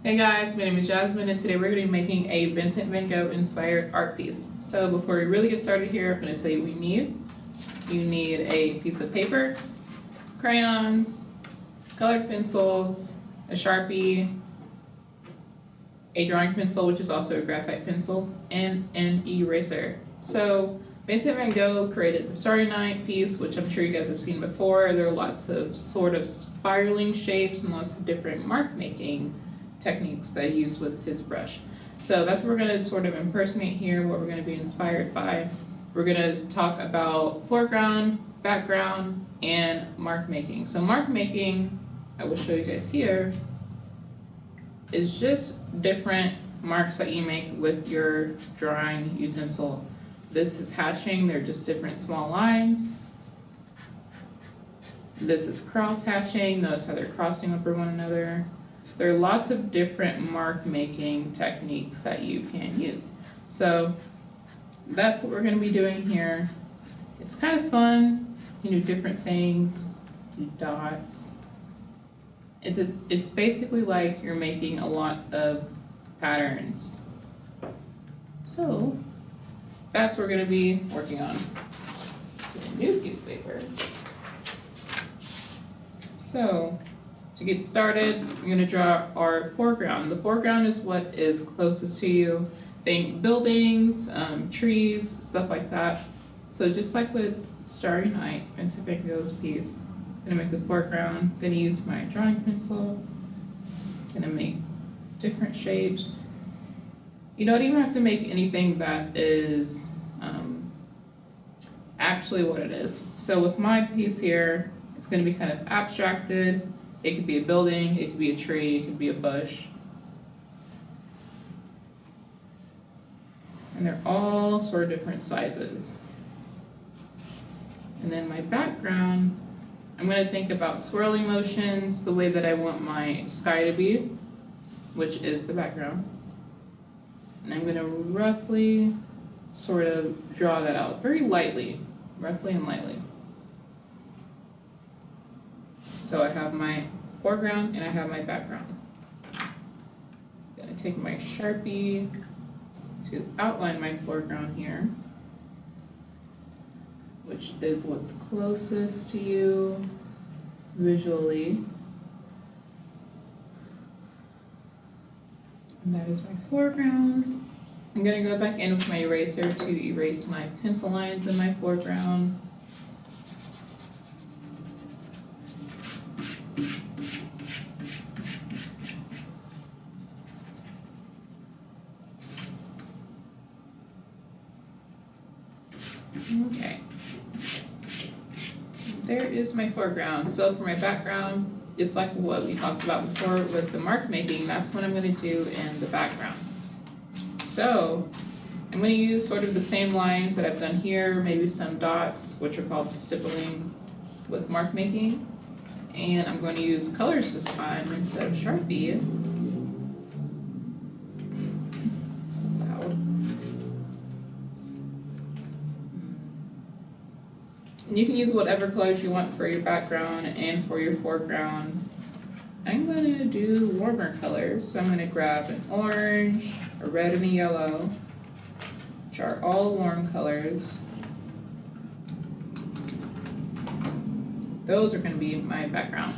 Hey guys, my name is Jasmine and today we're going to be making a Vincent van Gogh inspired art piece. So before we really get started here, I'm going to tell you what you need. You need a piece of paper, crayons, colored pencils, a Sharpie, a drawing pencil, which is also a graphite pencil, and an eraser. So Vincent van Gogh created the Starry Night piece, which I'm sure you guys have seen before. There are lots of sort of spiraling shapes and lots of different mark making techniques that he used with his brush. So that's what we're going to sort of impersonate here, what we're going to be inspired by. We're going to talk about foreground, background, and mark making. So mark making, I will show you guys here, is just different marks that you make with your drawing utensil. This is hatching, they're just different small lines. This is cross hatching, notice how they're crossing over one another. There are lots of different mark making techniques that you can use. So that's what we're going to be doing here. It's kind of fun. You do different things, do dots. It's basically like you're making a lot of patterns. So that's what we're going to be working on. Get a new piece of paper. So to get started, we're going to draw our foreground. The foreground is what is closest to you. Think buildings, trees, stuff like that. So just like with Starry Night, Vincent van Gogh's piece, I'm going to make the foreground. I'm going to use my drawing pencil. I'm going to make different shapes. You don't even have to make anything that is actually what it is. So with my piece here, it's going to be kind of abstracted. It could be a building, it could be a tree, it could be a bush. And they're all sort of different sizes. And then my background, I'm going to think about swirling motions the way that I want my sky to be, which is the background. And I'm going to roughly sort of draw that out, very lightly, roughly and lightly. So I have my foreground and I have my background. I'm going to take my Sharpie to outline my foreground here, which is what's closest to you visually. And that is my foreground. I'm going to go back in with my eraser to erase my pencil lines in my foreground. Okay, there is my foreground. So for my background, just like what we talked about before with the mark making, that's what I'm going to do in the background. So I'm going to use sort of the same lines that I've done here, maybe some dots, which are called stippling with mark making. And I'm going to use colors this time instead of Sharpie. So loud. And you can use whatever colors you want for your background and for your foreground. I'm going to do warmer colors, so I'm going to grab an orange, a red, and a yellow, which are all warm colors. Those are going to be my background.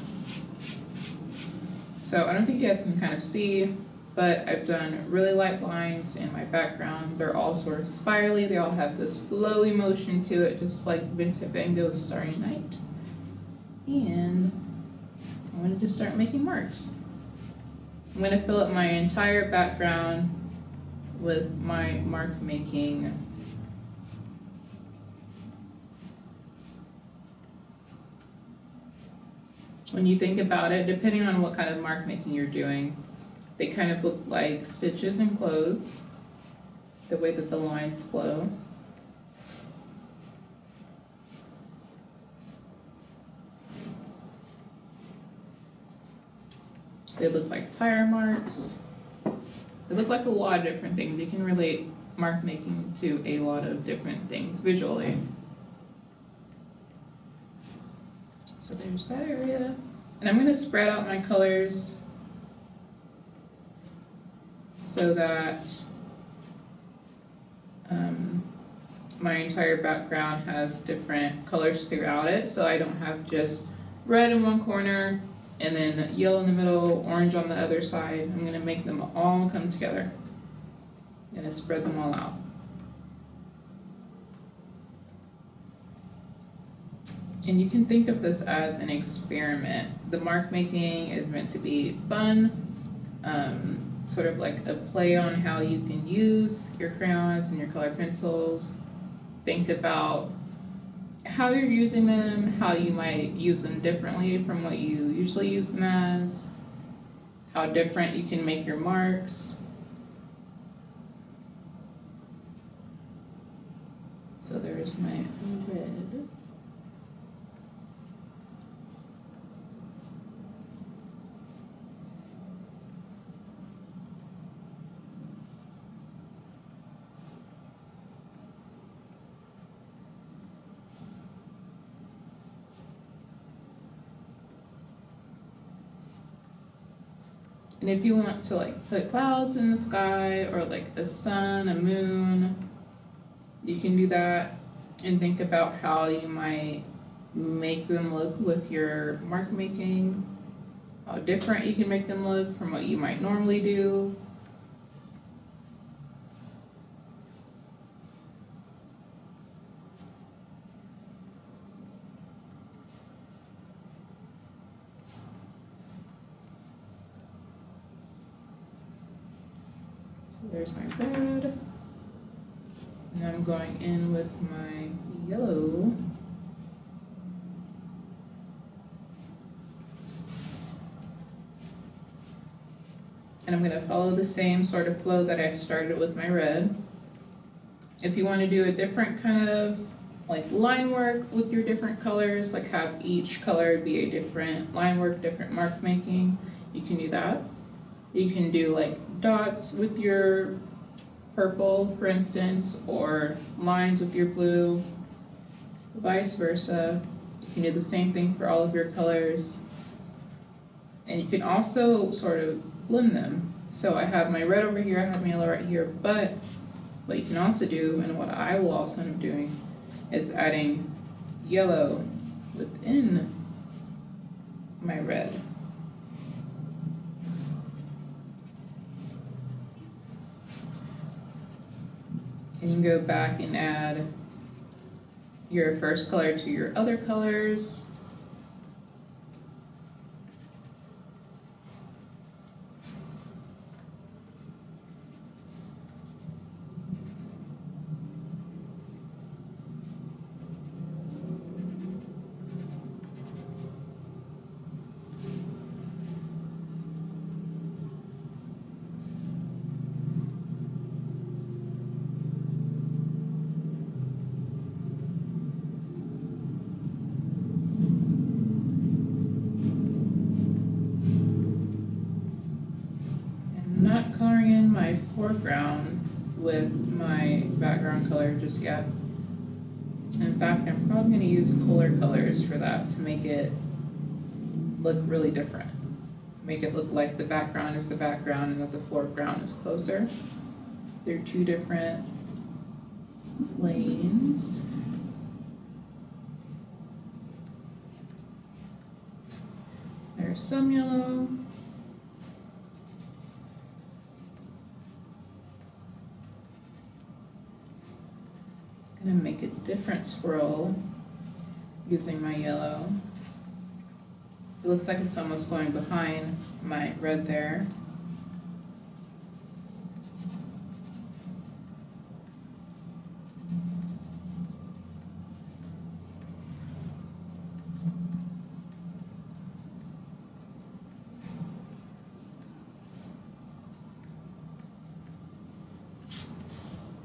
So I don't think you guys can kind of see, but I've done really light lines in my background. They're all sort of spirally. They all have this flowy motion to it, just like Vincent van Gogh's Starry Night. And I'm going to just start making marks. I'm going to fill up my entire background with my mark making. When you think about it, depending on what kind of mark making you're doing, they kind of look like stitches in clothes, the way that the lines flow. They look like tire marks. They look like a lot of different things. You can relate mark making to a lot of different things visually. So there's that area. And I'm going to spread out my colors so that my entire background has different colors throughout it, so I don't have just red in one corner and then yellow in the middle, orange on the other side. I'm going to make them all come together. I'm going to spread them all out. And you can think of this as an experiment. The mark making is meant to be fun, sort of like a play on how you can use your crayons and your colored pencils. Think about how you're using them, how you might use them differently from what you usually use them as, how different you can make your marks. So there's my red. And if you want to like put clouds in the sky or like a sun, a moon, you can do that and think about how you might make them look with your mark making, how different you can make them look from what you might normally do. There's my red, and I'm going in with my yellow. And I'm going to follow the same sort of flow that I started with my red. If you want to do a different kind of like line work with your different colors, like have each color be a different line work, different mark making, you can do that. You can do like dots with your purple, for instance, or lines with your blue, vice versa. You can do the same thing for all of your colors. And you can also sort of blend them. So I have my red over here, I have my yellow right here, but what you can also do, and what I will also end up doing, is adding yellow within my red. And you can go back and add your first color to your other colors. Not coloring in my foreground with my background color just yet. In fact, I'm probably going to use cooler colors for that to make it look really different. Make it look like the background is the background and that the foreground is closer. They're two different planes. There's some yellow. I'm gonna make a different swirl using my yellow. It looks like it's almost going behind my red there.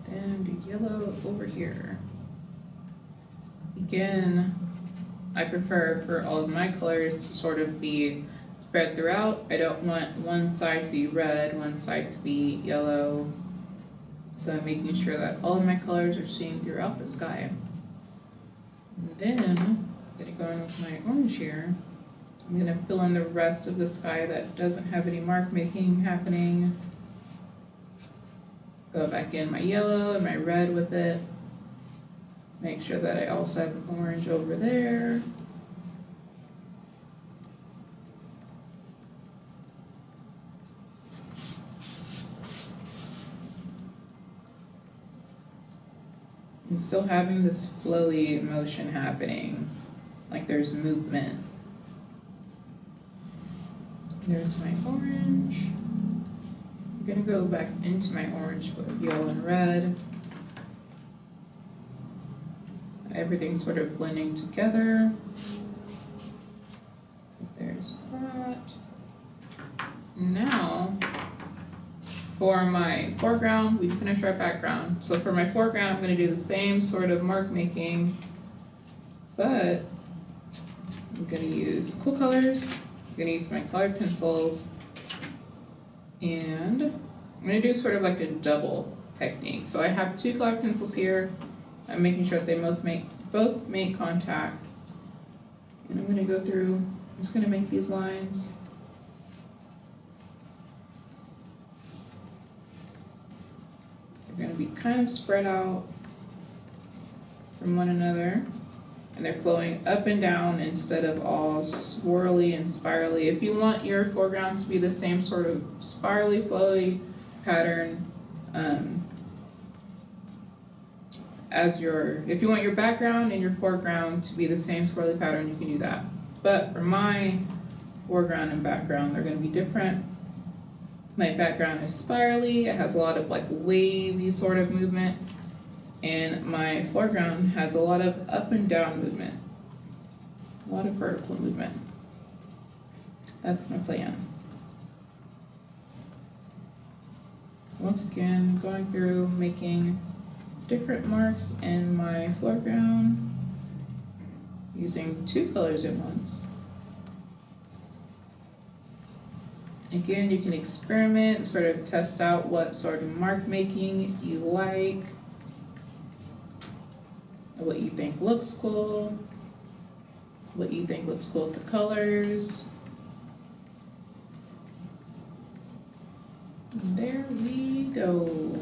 And yellow over here. Again, I prefer for all of my colors to sort of be spread throughout. I don't want one side to be red, one side to be yellow. So I'm making sure that all of my colors are seen throughout the sky. And then I'm gonna go in with my orange here. I'm gonna fill in the rest of the sky that doesn't have any mark making happening. Go back in my yellow and my red with it. Make sure that I also have an orange over there. And still having this flowy motion happening, like there's movement. There's my orange. I'm gonna go back into my orange with yellow and red. Everything's sort of blending together. So there's that. Now, for my foreground, we finished our background. So for my foreground, I'm gonna do the same sort of mark making, but I'm gonna use cool colors. I'm gonna use my colored pencils, and I'm gonna do sort of like a double technique. So I have two colored pencils here. I'm making sure that they both make contact. And I'm gonna go through, I'm just gonna make these lines. They're gonna be kind of spread out from one another. And they're flowing up and down instead of all swirly and spirally. If you want your foreground to be the same sort of spirally, flowy pattern if you want your background and your foreground to be the same swirly pattern, you can do that. But for my foreground and background, they're gonna be different. My background is spirally, it has a lot of like wavy sort of movement. And my foreground has a lot of up and down movement, a lot of vertical movement. That's my plan. So once again, going through making different marks in my foreground, using two colors at once. Again, you can experiment and sort of test out what sort of mark making you like, what you think looks cool, what you think looks cool with the colors. And there we go.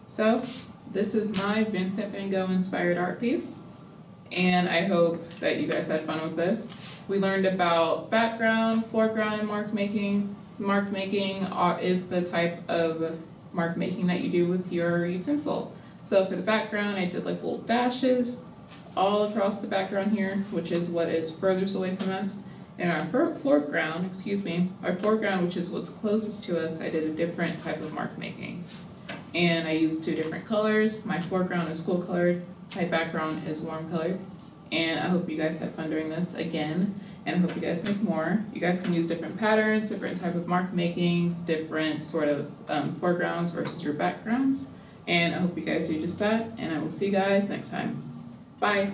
So this is my Vincent van Gogh inspired art piece, and I hope that you guys had fun with this. We learned about background, foreground, and mark making. Mark making is the type of mark making that you do with your utensil. So for the background, I did like little dashes all across the background here, which is what is furthest away from us. And our foreground, which is what's closest to us, I did a different type of mark making. And I used two different colors. My foreground is cool colored, my background is warm colored. And I hope you guys had fun doing this again, and I hope you guys make more. You guys can use different patterns, different type of mark makings, different sort of foregrounds versus your backgrounds. And I hope you guys do just that, and I will see you guys next time. Bye.